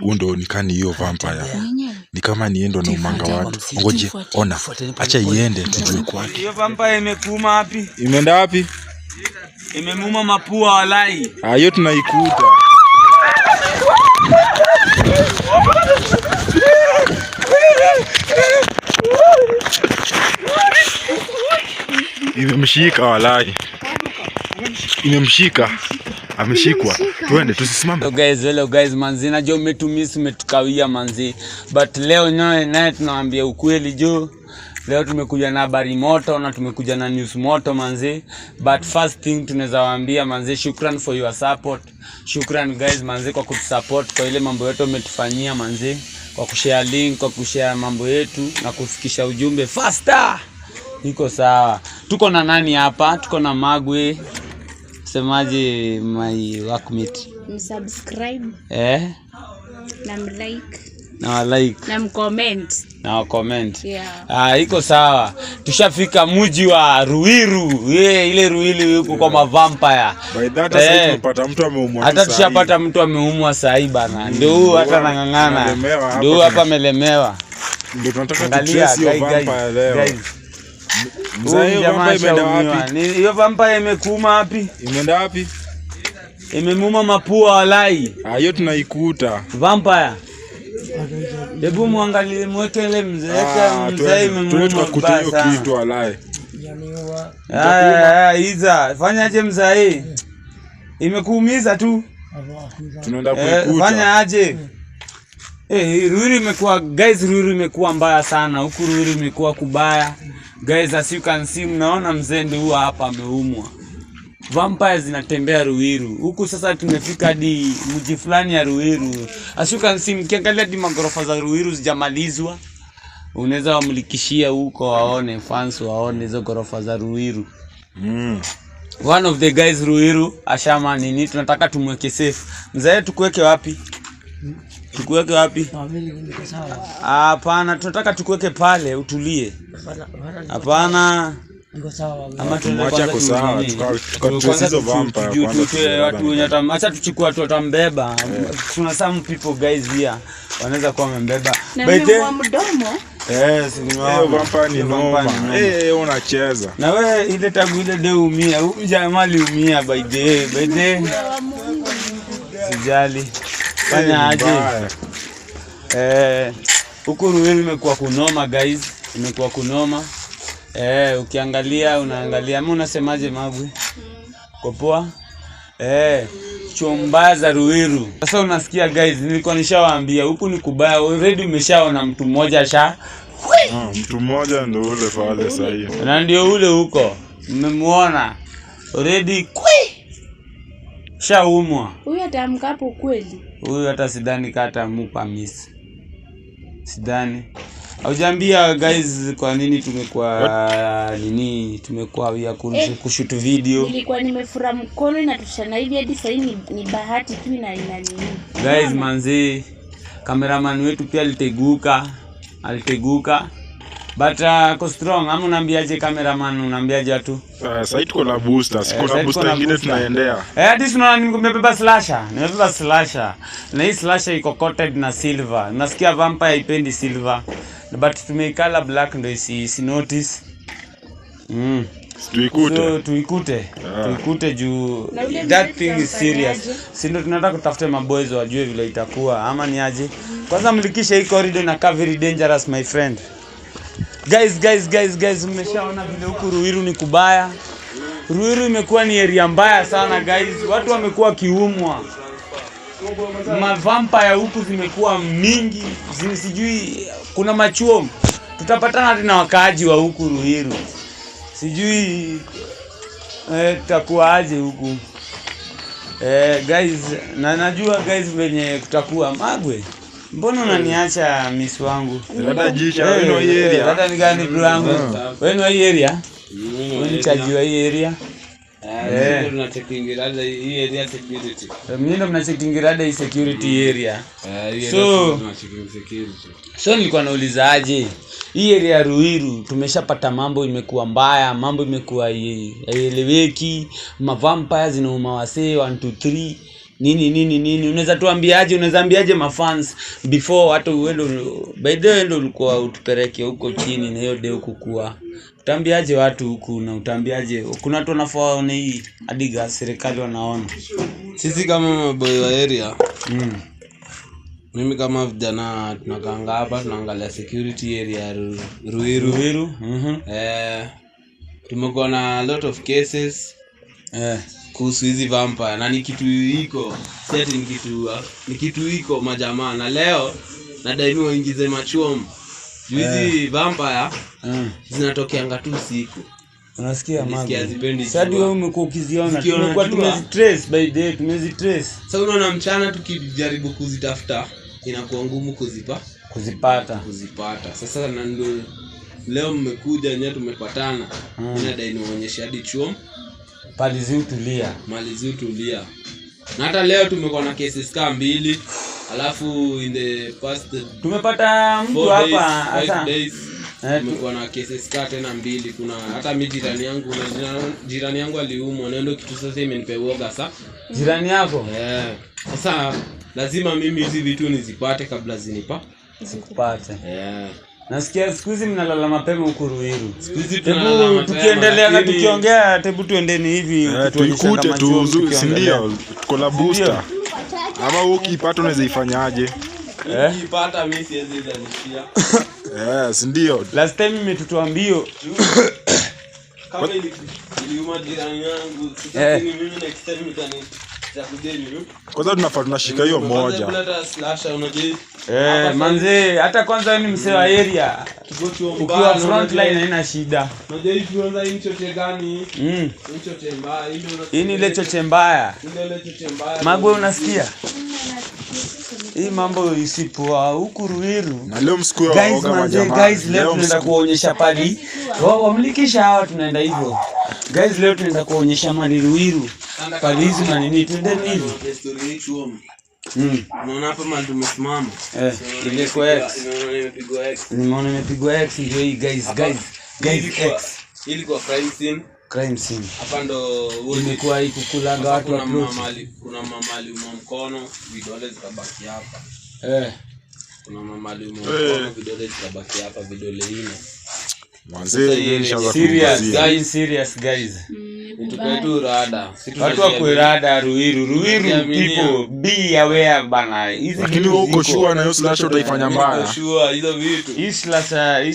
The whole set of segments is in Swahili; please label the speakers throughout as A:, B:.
A: Undo nikani hiyo vampire. Ni kama niendo na umanga watu. Ngoje, ona. Acha iende tujue kwake.
B: Hiyo vampire imekuuma wapi?
A: Imeenda wapi?
B: Imemuma mapua walai.
A: Hiyo tunaikuta. Imemshika walai. Imemshika. Ameshikwa. Twende tusisimame.
B: Hello guys manzi, najua umetukawia manzi. But leo naye tunawaambia ukweli jo. Leo tumekuja na habari moto na tumekuja na news moto manzi. But first thing tunaweza waambia manzi, shukran for your support. Shukran guys manzi kwa kutusupport kwa ile mambo yetu umetufanyia manzi. Kwa kushare link, kwa kushare mambo yetu na kufikisha ujumbe faster. Iko sawa. Tuko na nani hapa? Tuko na Magwe. Semaje my workmate?
C: Msubscribe. Na mlike.
B: Na like.
C: Na mcomment.
B: Na comment.
C: Yeah.
B: Iko sawa. Tushafika mji wa Ruiru. Ile Ruiru yuko kwa mavampire.
A: By that sasa tunapata mtu ameumwa.
B: Hata tushapata mtu ameumwa sahi bana. Ndio huyu hata nangangana. Ndio hapa amelemewa.
A: Ndio tunataka tutrace hiyo vampire leo. Guys.
B: Hiyo vampire imeenda wapi? Hiyo vampire imekuuma wapi?
A: Imeenda wapi?
B: Imemuma mapua walai.
A: Hiyo tunaikuta.
B: Vampire. Hebu muangalie mwekele mzee imemuma
A: tukakuta hiyo kitu walai.
B: Iza, fanyaje mzee? Imekuumiza tu.
A: Tunaenda kuikuta.
B: Fanya aje? Ruiru imekuwa guys, Ruiru imekuwa mbaya sana. Huku Ruiru imekuwa kubaya. Guys, as you can see, mnaona mzee ndio huwa hapa ameumwa. Vampires zinatembea Ruiru. Huku sasa tumefika hadi mji fulani ya Ruiru. As you can see, mkiangalia hadi magorofa za Ruiru zijamalizwa. Unaweza wamlikishia huko waone, fans waone hizo gorofa za Ruiru. One of the guys Ruiru ashama nini, tunataka tumweke safe. Mzee tukuweke wapi? Tukuweke wapi? Hapana, tunataka tukuweke pale utulie. Hapana.
C: Niko sawa.
B: Ama tunaacha
A: kwa sawa. Tukatrace hizo vampire.
B: Watu wenye acha tuchukue watu watambeba. Kuna some people guys here wanaweza kuwa wamembeba.
C: By the mdomo.
A: Hiyo vampire ni noma. Unacheza.
B: Na wewe ile tagu ile de umia. Huyu jamaa aliumia by the. Sijali. Fanya aje. Huku Ruiru imekuwa kunoma guys. Imekuwa kunoma. Ukiangalia unaangalia. Mimi unasemaje Magwe? Kopoa? Chomba za Ruiru. Sasa unasikia guys, nilikuwa nishawaambia huku ni kubaya. Already umeshaona mtu mmoja
A: mtu mmoja ndio ule pale sasa hiyo.
B: Na ndio ule huko. Mmemuona? Already shaumwa.
C: Huyu atamka hapo kweli?
B: Huyu hata sidhani kata mupa miss. Sidhani. Haujambia guys kwa nini tumekuwa ya kushoot video.
C: Nilikuwa nimefura mkono na tushana hivi hadi sasa ni bahati tu na ina nini.
B: Guys manzi, cameraman wetu pia aliteguka. But ko strong. Ama unaambiaje cameraman, unaambiaje watu?
A: Sasa tuko na booster, kuna booster nyingine tunaendea.
B: Hadi tunaona nimebeba slasher. Nimebeba slasher. Na hii slasher iko coated na silver. Nasikia vampire haipendi silver. But tumeikala black ndio si notice. Tuikute juu that thing is serious. Si ndio tunataka kutafuta maboys wajue vile itakuwa ama ni aje. Kwanza mlikisha hii corridor na very dangerous my friend. Guys, mmeshaona vile huku Ruiru ni kubaya. Ruiru imekuwa ni area mbaya sana guys. Watu wamekuwa kiumwa. Vampire huku zimekuwa mingi. Sijui kuna machuo. Tutapatana tena wakaaji wa huku Ruiru. Sijui tutakuwa aje huku. Guys, na najua guys venye kutakuwa. Magwe, mbona unaniacha miss wangu?
A: Dada jisha wewe hii area.
B: Dada ni gani bro wangu? Wewe hii area? Wewe ni chajua hii area? Mimi ndo checking rada hii area security. Mimi ndo mnachecking rada hii security area. So nilikuwa nauliza aje. Hii area ya Ruiru tumeshapata mambo imekuwa mbaya, mambo imekuwa haieleweki, mavampires zinauma wasee 1 2 3. nini unaweza tuambiaje, unaweza ambiaje mafans before hata uende by the way ulikuwa utupeleke huko chini na hiyo deo kukua, utaambiaje watu huku na utaambiaje kuna watu wanafaona hii hadi serikali wanaona
D: sisi kama maboy wa area mimi kama vijana tunakanga hapa tunaangalia security area ya Ruiru. Tumekuwa na a lot of cases kuhusu hizi vampire na ni kitu iko set ni kitu iko majamaa, na leo nadai waingize machuom hizi vampire zinatokeanga tu siku.
B: Unasikia mambo sasa wewe umekuwa ukiziona, tumekuwa tumezitrace by day tumezitrace.
D: Sasa unaona mchana tukijaribu kuzitafuta inakuwa ngumu kuzipata. Sasa na ndio leo mmekuja nyewe tumepatana, ninadai nionyeshe hadi chuo mali ziutulia. Na hata leo tumekuwa na cases kama 2, alafu in the past
B: tumepata mtu hapa
D: hata tumekuwa na cases kama tena 2. Kuna hata mimi jirani yangu aliumwa, ndio kitu sasa imenipewoga sasa.
B: Jirani yako?
D: Sasa lazima mimi hizi vitu nizipate kabla
B: sikupate. Nasikia siku hizi mnalala mapema huko Ruiru. Siku hizi tunalala tukiendelea na tukiongea tebu tuendeni hivi
A: tukute tu, si ndio? Kuna booster. Ama ukipata unaweza ifanyaje?
D: Ukipata mimi siwezi zanishia.
A: Si ndio?
B: Last time mmetutuambio
D: kama iliuma jirani yangu, sasa mimi next time nitani
A: kwanza tunafaa tunashika hiyo moja.
B: Manze hata kwanza wewe ni msee wa area. Ukiwa front line haina shida.
D: Unajua hii tuanza hii chote gani? Chote mbaya.
B: Hii ni ile chote mbaya. Magwe unasikia? Hii mambo isipoa huku Ruiru.
A: Na leo msiku wa oga majamaa.
B: Guys leo tunaenda kuonyesha pali. Wao wamlikisha hawa tunaenda hivyo. Guys leo tunaenda kuonyesha mali Ruiru. Pali hizi na nini twendeni hivi.
D: Unaona hapa mali tumesimama.
B: Ile kwa X. Nimeona imepigwa X ndio hii guys X.
D: Ili kwa crime scene. Hapa ndo
B: imekuwa ikukulaga watu wa plot.
D: Kuna mamali mkono vidole zikabaki hapa. Kuna mamali mkono vidole zikabaki hapa, vidole hine.
B: Serious guys.
D: Tupetu rada.
B: Watu wa kuirada Ruiru people be aware bana.
A: Lakini uko sure na hiyo slash utaifanya mbaya.
D: Sure hizo vitu.
B: Hii slash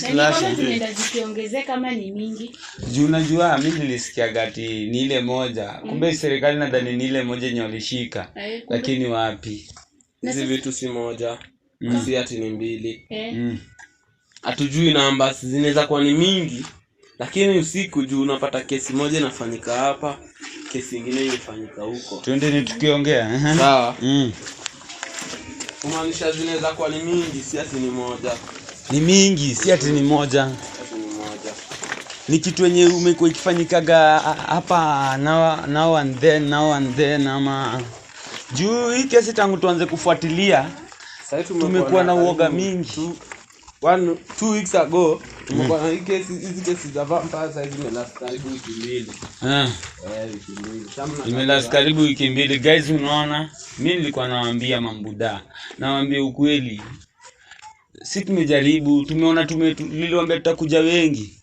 C: tunaenda zikiongezeka kama ni mingi.
B: Juu unajua mimi nilisikia gati ni ile moja. Kumbe serikali nadhani ni ile moja yenye walishika. Lakini wapi?
D: Hizi vitu si moja. Si ati ni 2. Hatujui namba zinaweza kuwa ni mingi, lakini usiku juu unapata kesi moja inafanyika hapa, kesi nyingine inafanyika huko.
B: Twendeni tukiongea.
D: Sawa. Kumaanisha zinaweza kuwa ni mingi, si ati ni moja.
B: Ni mingi, si ati ni moja. Ni kitu yenye umekuwa ikifanyikaga hapa now and then ama juu hii kesi tangu tuanze kufuatilia. Sasa tumekuwa na uoga mingi.
D: 2 weeks ago tumekuwa na hizi kesi za vampire sasa zimelast karibu wiki 2.
B: Imelast karibu wiki 2 guys, unaona? Mimi nilikuwa nawaambia mambuda. Nawaambia ukweli. Si tumejaribu, tumeona niliwaambia tutakuja wengi.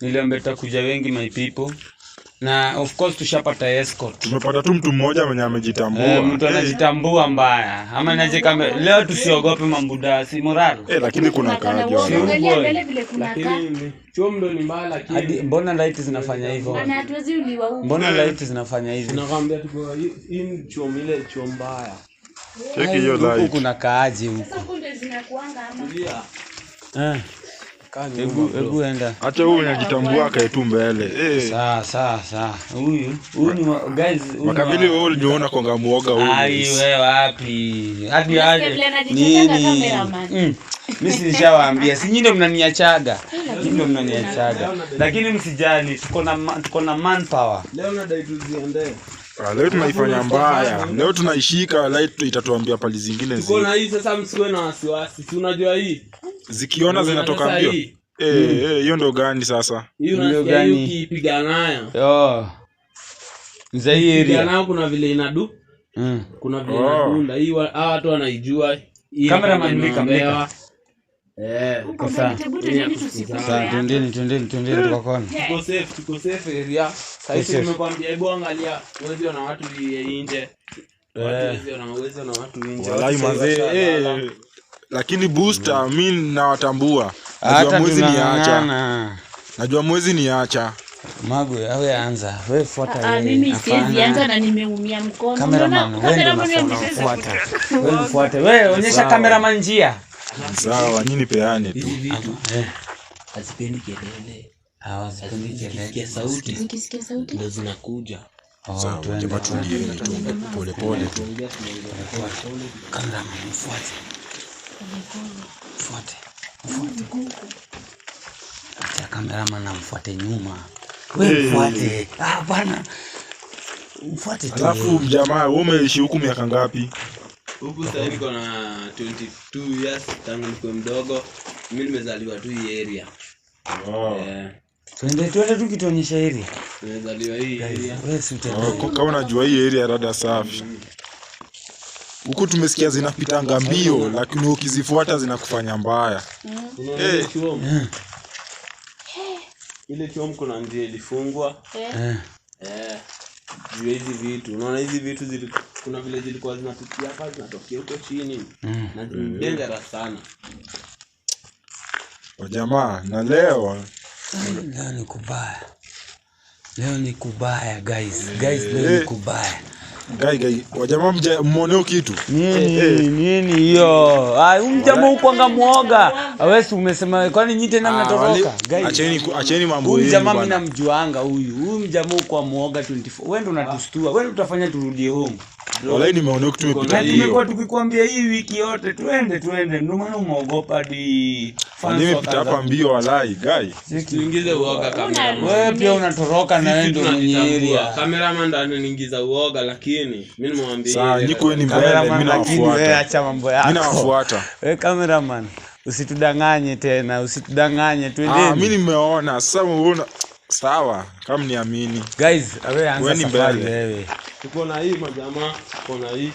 B: Niliwaambia tutakuja wengi my people. Na of course tushapata escort.
A: Tumepata tu mtu mmoja mwenye amejitambua.
B: Mtu anajitambua mbaya. Ama naje kama leo tusiogope mambuda, si moral.
A: Lakini kuna kaja.
D: Lakini chomdo ni mbaya lakini.
B: Hadi mbona light zinafanya hivyo?
C: Ana hatuwezi uliwa huko.
B: Mbona light zinafanya hivyo?
D: Nakwambia tuko hii chom ile chom mbaya.
A: Cheki hiyo light.
B: Huko kuna kaaji huko.
C: Sasa kunde zinakuanga ama.
B: Hebu enda.
A: Acha huyu anajitambua akae tu mbele.
B: Sawa. Huyu ni guys,
A: makabili wewe uliona konga muoga huyu.
B: Ai wewe wapi? Hadi nini? Mimi silishawaambia. Si nyinyi ndio mnaniachaga. Lakini msijali, tuko na manpower.
D: Leo nadai tuziende.
A: Leo tunaifanya mbaya. Leo tunaishika, light itatuambia pali zingine
D: tuko na hii sasa, msiwe na wasiwasi. Si unajua hii?
A: Zikiona zinatoka mbio. Hiyo ndio gani sasa?
D: Hiyo ndio gani ukipiga nayo?
B: Mzee area.
D: Piga nayo kuna vile inadu. Kuna vile inadunda. Hii watu wanaijua.
B: Cameraman mlika.
C: Sasa
B: twendeni tukakona.
D: Tuko safe area. Sasa nimekwambia hebu angalia uwezo na watu nje. Uwezo na watu nje.
A: Walai mazee lakini booster mimi nawatambua. Najua mwezi niacha.
B: Magu wewe anza. Wewe fuata yeye.
C: Mimi siwezi anza na nimeumia mkono.
B: Cameraman wewe fuata. Wewe onyesha cameraman njia.
A: Sawa, nyinyi peane tu.
D: Hazipendi kelele.
B: Hazipendi kelele.
C: Zikisikia sauti
D: ndio zinakuja.
A: Sawa, jamaa tulieni tu pole pole tu.
B: Cameraman fuate. Fuate. Acha cameraman amfuate nyuma. Wewe mfuate. Bana. Mfuate tu.
A: Alafu jamaa wewe umeishi huku miaka ngapi?
D: Huku sasa niko na 22 years tangu niko mdogo. Mimi nimezaliwa tu hii area.
B: Twende tukituonyesha area.
D: Nimezaliwa hii area.
B: Wewe si utaelewa.
A: Kama unajua hii area rada safi. Huku tumesikia zinapitanga mbio lakini ukizifuata zinakufanya mbaya.
D: Ile chom kuna njia ilifungwa. Hizi vitu. Unaona hizi vitu kuna vile zilikuwa zinapitia hapa zinatokea huko chini. Na ni dangerous sana.
A: Jamaa na leo
B: ni kubaya guys. Leo ni kubaya.
A: Gai wajamaa mmoneo kitu
B: nini hiyo? Jamaa ukwanga muoga. Wewe umesema kwani nyinyi tena mnatoroka?
A: Acheni mambo
B: huyu jamaa mimi namjuanga huyu jamaa uko muoga 24. Wewe ndo unatustua. Wewe utafanya turudie home.
A: Walai nimeona tumepita hiyo.
B: Tumekuwa tukikwambia hii wiki yote twende. Ndio maana umeogopa hadi
A: nimepita hapa mbio walai gai.
D: Usiingize uoga cameraman.
B: Wewe pia unatoroka na wewe ndio mwenye area.
D: Cameraman ndo ananiingiza uoga lakini mimi nimwambia
A: sawa niko ni mbele mimi nawafuata.
B: Wewe acha mambo yako.
A: Mimi nawafuata.
B: Wewe cameraman usitudanganye tena, twendeni.
A: Mimi nimeona sasa unaona sawa kama niamini.
B: Guys, wewe anza safari wewe.
D: Tuko na hii majamaa, tuko na hii.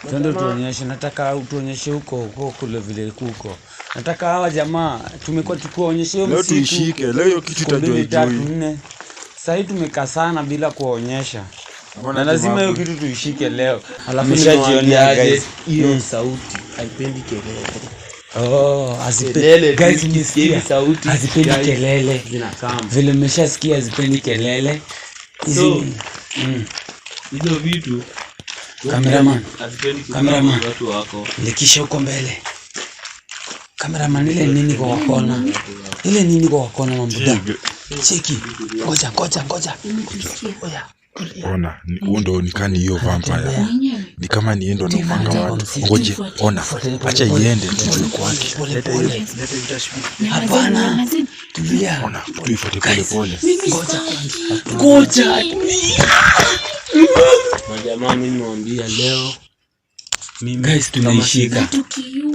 B: Twende tuonyeshe, nataka utuonyeshe huko kule vile kuko. Nataka hawa jamaa tumekuwa tukuonyeshe hiyo msitu.
A: Leo tuishike, leo kitu itajua ijui.
B: Sasa tumekaa sana bila kuonyesha. Na lazima hiyo kitu tuishike leo. Alafu
D: nishajionea guys, hiyo sauti haipendi kelele.
B: Hazipendi guys, msikie sauti. Hazipendi kelele.
D: Zinakama.
B: Vile mmeshasikia hazipendi kelele. Hizo
D: vitu
B: cameraman
D: watu wako.
B: Likisha huko mbele. Cameraman ile nini kwa kona? Mambuda. Cheki. Ngoja.
A: Ona, ndo nikani hiyo vampire. Ni kama niendo na umanga watu. Ngoje, ona. Acha iende tujue kwake.
B: Hapana. Tulia.
A: Ona, tuifuate pole pole.
B: Ngoja.
D: Majamaa mimi niwaambia leo
B: guys tunaishika.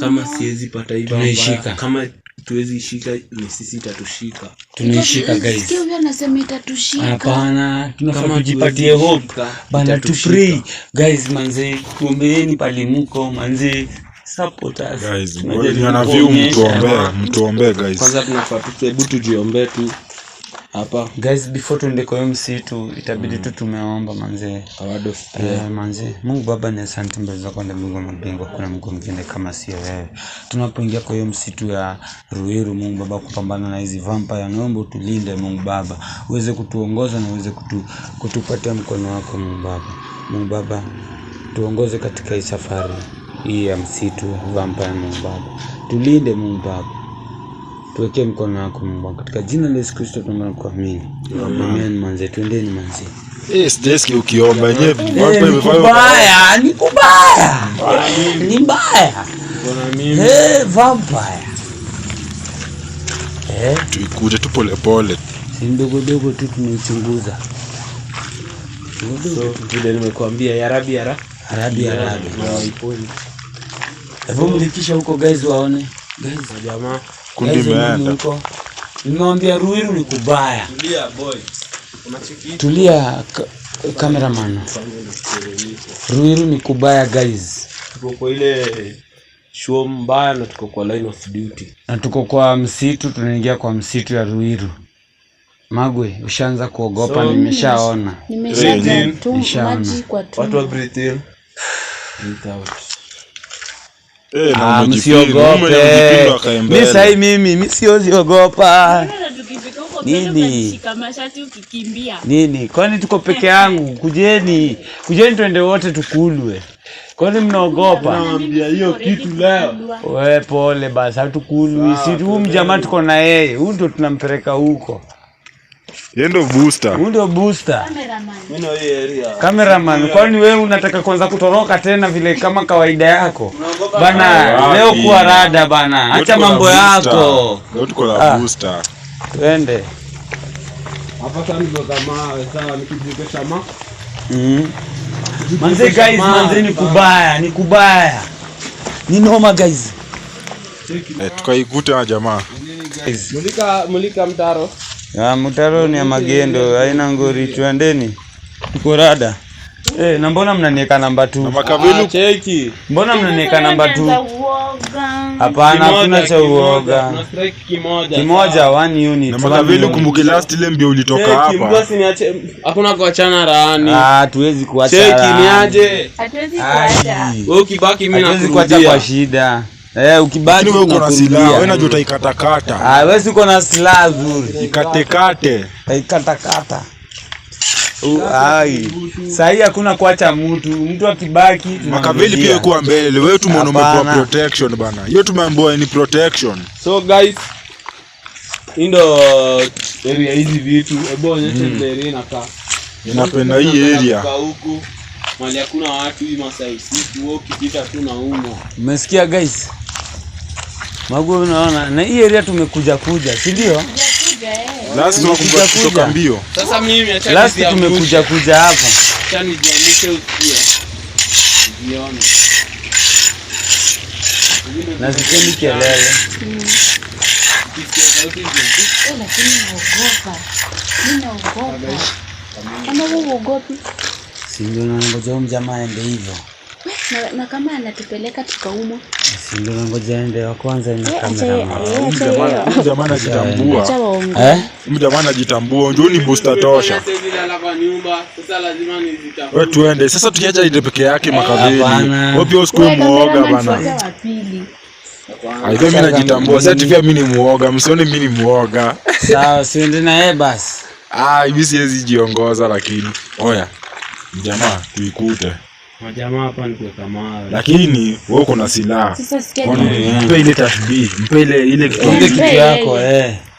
D: Kama siwezi pata hii
B: tunaishika.
D: Kama tuwezi ishika ni sisi itatushika.
B: Tunaishika guys.
C: Sikia huyu anasema itatushika.
B: Hapana, tunafaa tujipatie hope. Bana tu pray. Guys manze, tuombeeni pale mko manze. Support us.
A: Guys, wana view mtuombe guys.
D: Kwanza tunafaa hebu tujiombe tu. Hapa
B: guys, before tuende kwa msitu itabidi tu tumeomba manze. Manze, Mungu Baba ni asante mbele zako na Mungu mbingwa, kuna Mungu mwingine kama sio wewe. Tunapoingia kwa hiyo msitu ya Ruiru, Mungu Baba, kupambana na hizi vampire, naomba utulinde Mungu Baba, uweze kutuongoza na uweze kutupatia mkono wako Mungu Baba. Mungu Baba, tuongoze katika hii safari hii ya msitu vampire Mungu Baba. Tulinde Mungu Baba. Tuweke mkono wako Mungu katika jina la Yesu Kristo tunakuamini. Amen manze, twendeni manze.
A: Steski ukiomba yenyewe
B: ni kubaya. Ni mbaya. Vampire.
A: Tuikuje tu pole pole.
B: Si ndogo tu tunaichunguza.
D: So vile nimekuambia ya Rabbi.
B: Hebu mlikisha huko guys waone. Guys
D: jamaa
A: kundi meenda.
B: Nimwambia Ruiru ni kubaya.
D: Tulia boy.
B: Tulia Cameraman. Ruiru ni kubaya guys.
D: Tuko kwa ile show mbaya na tuko kwa line of duty.
B: Na tuko kwa msitu, tunaingia kwa msitu ya Ruiru. Magwe, ushaanza kuogopa? Nimeshaona.
C: Nimeshaja tu maji kwa tu.
D: Watu wa breathe in. Breathe out.
B: Msiogope. Mimi sasa mimi siogopa. Nini? Nini? Kwani tuko peke yangu? Kujeni twende wote tukulwe. Kwani mnaogopa?
D: Naambia hiyo kitu leo.
B: Wewe pole basi, hatukulwi. Si tu mjamaa tuko na yeye. Huyu ndo tunampeleka huko.
A: Yeye ndo booster.
B: Huyu ndo booster.
D: Mimi na hii area.
B: Cameraman, kwani wewe unataka kwanza kutoroka tena vile kama kawaida yako? Bana, leo kuwa rada bana. Acha mambo yako.
A: Leo tuko na booster.
B: Twende.
D: Hapa sana ndio kama sawa nikijikesha ma.
B: Manze guys, manze ni kubaya. Ni noma guys.
A: Tukaikuta na jamaa.
D: Mulika mtaro.
B: Mtaro ni ya magendo, haina ngori, tuendeni. Tuko rada. Na mbona mnaniweka namba 2?
A: Na Makaveli
D: cheki.
B: Mbona mnaniweka namba 2? Hapana, hakuna cha uoga.
D: Tuna strike kimoja.
B: Kimoja 1 unit.
A: Na Makaveli kumbuke last ile mbio ulitoka hapa.
D: Cheki, basi niache. Hakuna kuachana raani.
B: Tuwezi kuacha.
D: Cheki niaje.
C: Hatuwezi kuacha.
D: Wewe ukibaki mimi
B: nakurudia. Hatuwezi kuacha kwa shida. Ukibaki
A: wewe uko na silaha, wewe unajua utaikatakata.
B: Wewe uko na silaha nzuri.
A: Ikatekate.
B: Ikatakata. Sahi hakuna kuacha mtu akibaki.
A: Makaveli pia yuko mbele. Wewe tumeona umepewa protection bana. Hiyo tumeambiwa ni protection.
D: So guys, ndo area hizi vitu. Ebo onyesha area inakaa.
A: Ninapenda hii area.
D: Huku mali hakuna watu hii Masai usiku wewe ukipita tu na umo.
B: Umesikia guys? Magwe unaona na hii area tumekuja, si ndio?
A: Last kutoka mbio.
D: Sasa mimi acha
B: last tumekuja hapa.
D: Acha nijiamishe usikie. Nione.
B: Na sipendi kelele.
C: Lakini naogopa. Kama wewe uogopi?
B: Si ndio nangoja mjamaa aende hivyo.
C: Na kama anatupeleka tukaumwa.
B: Si ndio nangoja aende wa kwanza na kamera.
A: Jamaa anajitambua. Jamaa anajitambua. Njoo ni booster tosha. Wewe tuende. Sasa tukiacha ile peke yake Makaveli. Wewe pia usikue muoga bana. Aidha mimi najitambua. Sasa tifia mimi ni muoga. Msione mimi ni muoga.
B: Sawa, siende na yeye basi.
A: Hivi siwezi jiongoza lakini. Oya. Jamaa tuikute.
D: Majamaa hapa ni kwa kama.
A: Lakini wewe uko na silaha.
C: Sasa sikia
A: mpe ile tasbih, mpe ile
B: kitu yako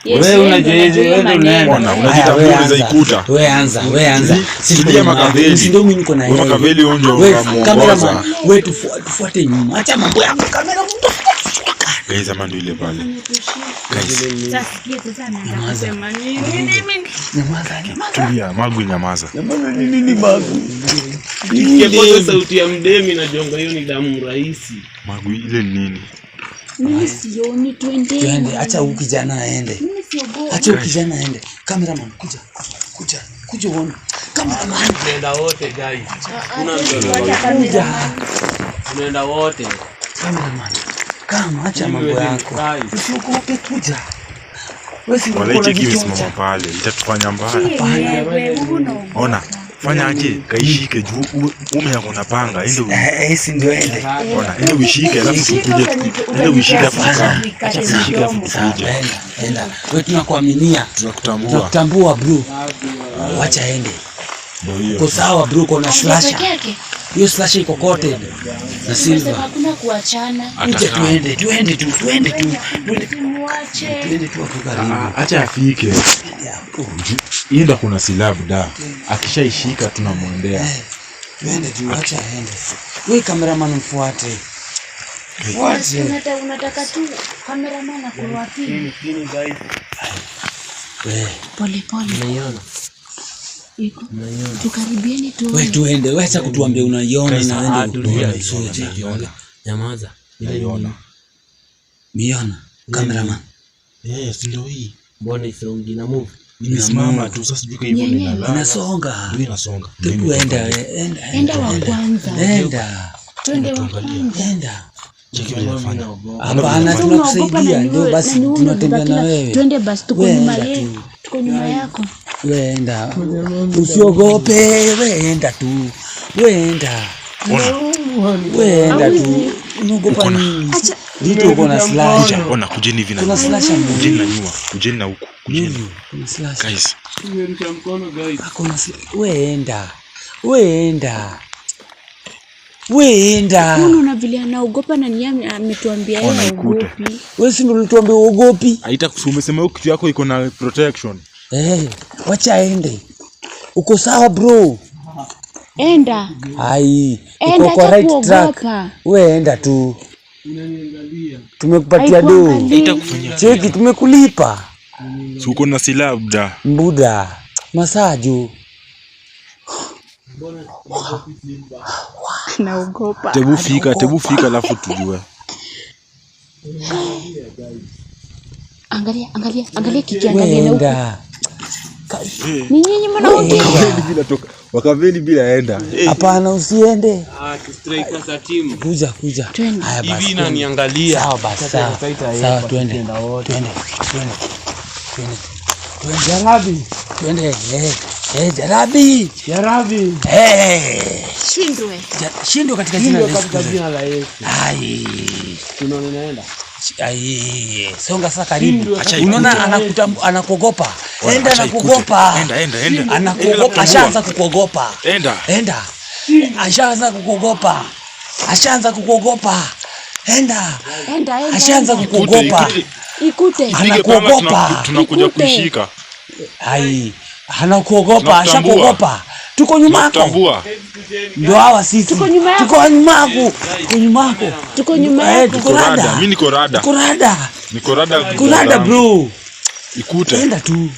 B: Wewe unajua wewe unaenda.
A: Unajitambua unaweza ikuta.
B: Wewe anza.
A: Sidia Makaveli.
B: Si ndio mimi niko na yeye.
A: Makaveli onjo unamuongoza.
B: Wewe tufuate nyuma. Acha mambo yako kamera.
A: Guys, amando ile pale.
C: Sasa sasa anasema nini?
A: Tulia, Magwe nyamaza.
B: Nini Magwe?
D: Nikipoza sauti ya mdemi na jonga hiyo ni damu rahisi.
A: Magwe ile nini?
C: Mimi sioni, twende.
B: Acha huyu kijana aende.
C: Mimi siogopi.
B: Acha huyu kijana aende. Cameraman kuja uone. Cameraman
D: tunaenda wote guys. Tunaenda wote.
B: Cameraman. Kama acha mambo yako. Usiogope kuja.
A: Wala icheki misimama pale. Itatufanya mbaya. Ona. Fanya aje kaishike juu ume yako napanga ende
B: si ndio ende.
A: Ona ende ushike alafu tukuje. Ende ushike afika. Acha ushike afika.
B: Enda. Wewe tunakuaminia. Tunakutambua bro. Acha ende. Kwa sawa bro, kuna slasher. Hiyo slasher iko kote. Na silver.
C: Hakuna kuachana.
B: Tuende tu. Tuende tu karibu.
A: Acha afike. Inda kuna silaha da. Akishaishika tunamwendea.
B: Tuende tu, acha aende. Wewe cameraman mfuate.
C: Unataka tu cameraman akuwapi?
D: Guys.
C: Pole. Unaiona? Tukaribieni tu.
B: Wewe tuende, wewe acha kutuambia unaiona na wewe sote.
D: Nyamaza.
B: Miona cameraman.
A: Si ndio hii.
D: Mbona isongi na move?
A: Nimesimama tu sasa sijui hivyo ninalala.
B: Inasonga.
A: Inasonga.
B: Hebu enda
C: wa kwanza.
B: Enda.
C: Twende wa kwanza.
B: Enda.
A: Cheki vile nafanya.
B: Hapana, tunakusaidia ndio basi tunatembea na wewe.
C: Twende basi tuko nyuma yetu. Tuko nyuma yako.
B: Wewe enda. Usiogope, wewe enda tu. Wewe enda. Wewe enda tu. Unaogopa nini? Vitu uko na slash.
A: Ona kujeni hivi na.
B: Kuna slash
A: kujeni na nyua. Kujeni na huku. Kujeni.
B: Kuna slash.
A: Guys.
D: Nimeruka mkono guys.
B: Hakuna wewe enda. Wewe enda. Weenda.
C: Unaona vile anaogopa na ni ametuambia yeye anaogopi.
B: Wewe si ndio ulituambia uogopi?
A: Umesema kitu yako iko na protection.
B: Wacha aende. Uko sawa bro?
C: Enda.
B: Hai. Uko kwa right track. Wewe enda tu.
D: Unaniangalia.
B: Tumekupatia do.
A: Itakufanyia.
B: Cheki tumekulipa.
A: Si uko na silaha buda.
B: Mbuda. Masajo.
C: Naogopa.
A: Tebu fika alafu tujue.
C: Angalia kikiangalia na huko. Ni nyinyi mnaongea.
A: Bila toka. Wakaveli bila enda.
B: Hapana usiende.
D: Striker za timu.
B: Kuja.
D: Haya basi. Hivi inaniangalia.
B: Sawa basi. Sawa twende. Jarabi. Twende. Jarabi. Shindwe katika jina la Yesu. Hai.
D: Tunaenda.
B: Ai, songa sasa karibu. Unaona anakuogopa. Enda anakuogopa.
A: Enda.
B: Anakuogopa, ashaanza kukuogopa.
A: Enda.
B: Ashaanza kukuogopa. Enda. Ashaanza kukuogopa.
C: Ikute.
B: Anakuogopa.
A: Tunakuja kushika.
B: Ai, anakuogopa, ashakuogopa. Tuko nyuma yako. Ndio hawa sisi. Tuko nyuma yako.
C: Tuko nyuma yako.
B: Tuko rada.
A: Mimi niko rada.
B: Niko rada bro.
A: Ikute.
B: Enda tu.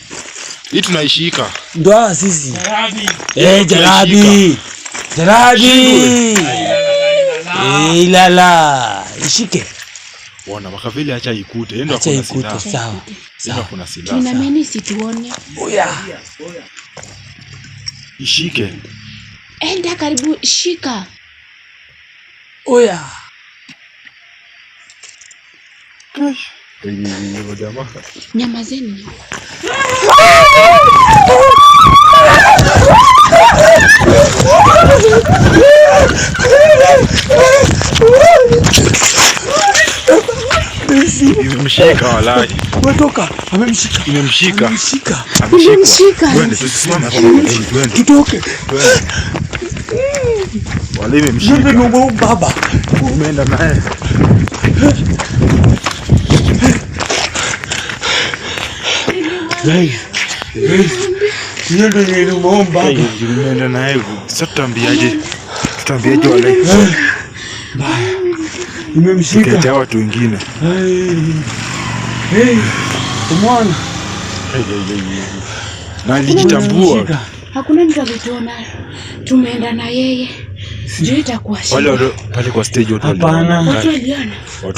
A: Hii tunaishika.
B: Ndio hawa sisi. Jarabi. Ilala. Ishike.
A: Bwana makaveli acha ikute. Enda
B: kuna silaha. Sawa.
A: Kuna silaha.
C: Tunameni situone.
B: Oya.
A: Ishike.
C: Enda karibu, shika.
B: Oya.
C: Nyamazeni.
A: Imemshika walai.
B: Watoka, amemshika.
A: Imemshika.
B: Twende
A: tusimame.
B: Tutoke.
A: Wale imemshika.
B: Ndio baba.
A: Umeenda naye.
B: Ndio nilimwomba baba.
A: Umeenda naye. Sasa tutambiaje wale?
B: Imemshika.
A: Kete watu wengine.
B: Umeona?
A: Na alijitambua.
C: Hakuna mtu alituona. Tumeenda na yeye. Sijui itakuwa shida.
A: Wale pale kwa stage watu
B: hapana.
C: Watu waliona.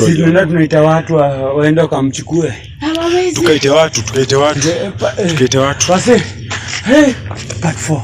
B: Sisi tunaita watu waende wakamchukue.
C: Hawawezi.
A: Tukaite watu.
B: Basi. Part 4.